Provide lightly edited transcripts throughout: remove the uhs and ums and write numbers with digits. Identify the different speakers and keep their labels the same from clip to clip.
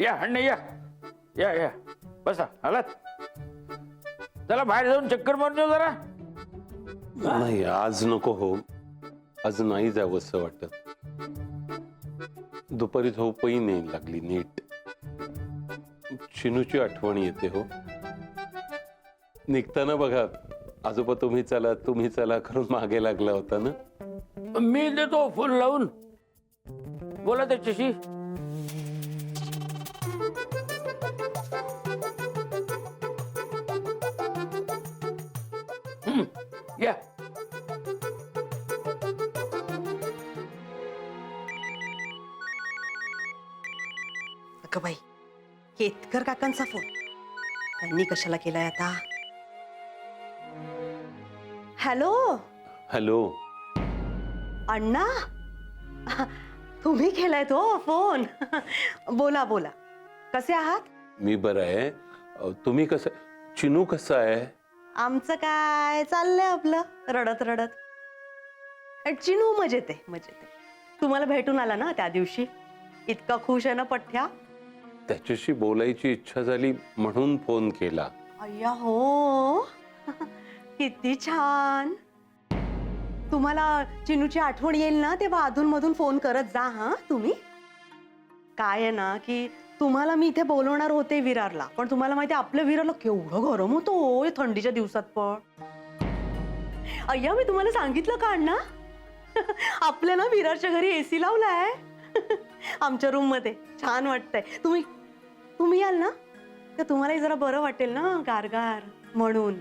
Speaker 1: या अण्णा या या या बसा आलात. चला बाहेर जाऊन चक्कर मारून येऊ जरा.
Speaker 2: नाही आज नको हो, आज नाही जावंसं वाटत. दुपारी झोपही नाही लागली नीट. चिनूची आठवण येते हो. निघताना बघा आजोबा तुम्ही चला करून मागे लागला होता ना.
Speaker 1: मी देतो फोन लावून, बोला त्याच्याशी. या
Speaker 3: अगं बाई, केतकर काकांचा फोन. त्यांनी कशाला केलाय आता? Hello
Speaker 2: hello.
Speaker 3: अण्णा, तुम्ही केलाय तो फोन. बोला बोला, कसे आहात?
Speaker 2: मी बरं आहे. तुम्ही कसं, चिनू कसं आहे?
Speaker 3: आमचं काय चाललंय आपलं रडत रडत. चिनू मजेत आहे मजेत आहे. तुम्हाला भेटून आला ना त्या दिवशी, इतका खुश आहे ना पठ्या.
Speaker 2: त्याच्याशी बोलायची इच्छा झाली म्हणून फोन केला.
Speaker 3: अय्या हो, किती छान. तुम्हाला चिनूची आठवण येईल ना तेव्हा अधून मधून फोन करत जा हा तुम्ही. काय आहे ना की तुम्हाला मी इथे बोलवणार होते विरारला, पण तुम्हाला माहिती आपल्या विरारला केवढं गरम होतं थंडीच्या दिवसात. पण अय्या मी तुम्हाला सांगितलं का अण्णा, आपल्या ना विरारच्या घरी एसी लावलाय आमच्या रूम मध्ये. छान वाटतंय. तुम्ही याल ना तर तुम्हालाही जरा बरं वाटेल ना, गारगार म्हणून.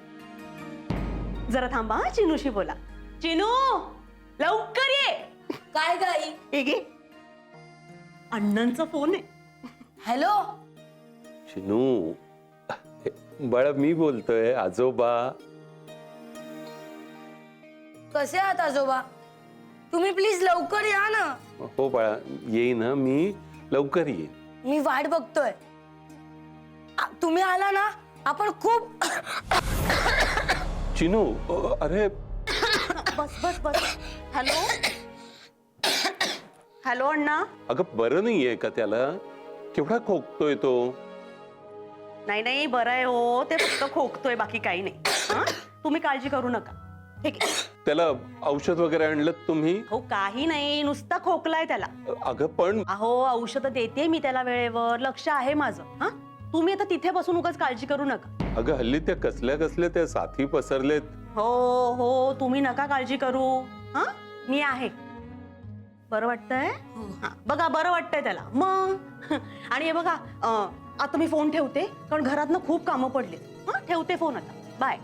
Speaker 3: जरा थांबा हा, चिनूशी बोला. चिनू लवकर ये.
Speaker 4: काय गाई?
Speaker 3: हे घे, अण्णांचा फोन आहे.
Speaker 4: हॅलो.
Speaker 2: चिनू बाळा, मी बोलतोय आजोबा.
Speaker 4: कसे आहात आजोबा? तुम्ही प्लीज लवकर या ना.
Speaker 2: हो बाळा, येईन ना मी, लवकर येईन.
Speaker 4: मी वाट बघतोय. तुम्ही आला ना, आपण खूप.
Speaker 2: चिनू अरे
Speaker 3: बस बस बस. हॅलो हॅलो अण्णा.
Speaker 2: अगं बरं नाहीये का त्याला? केवढा खोकतोय तो.
Speaker 3: नाही नाही बरं आहे हो, ते फक्त खोकतोय, बाकी काही नाही. हा, तुम्ही काळजी करू नका. ठीक आहे.
Speaker 2: त्याला औषध वगैरे आणलं तुम्ही?
Speaker 3: हो काही नाही, नुसता खोकलाय त्याला.
Speaker 2: अगं पण
Speaker 3: अहो औषध देते मी त्याला वेळेवर, लक्ष आहे माझं. हा, तुम्ही आता तिथे बसून उगाच काळजी करू नका.
Speaker 2: अगं हल्ली त्या कसल्या त्या साथी पसरलेत.
Speaker 3: हो हो, तुम्ही नका काळजी करू. हा, मी आहे. बरं वाटतंय? हा, बघा बरं वाटतंय त्याला मग. आणि हे बघा, आता मी फोन ठेवते कारण घरात ना खूप कामं पडली. हा, ठेवते फोन आता. बाय.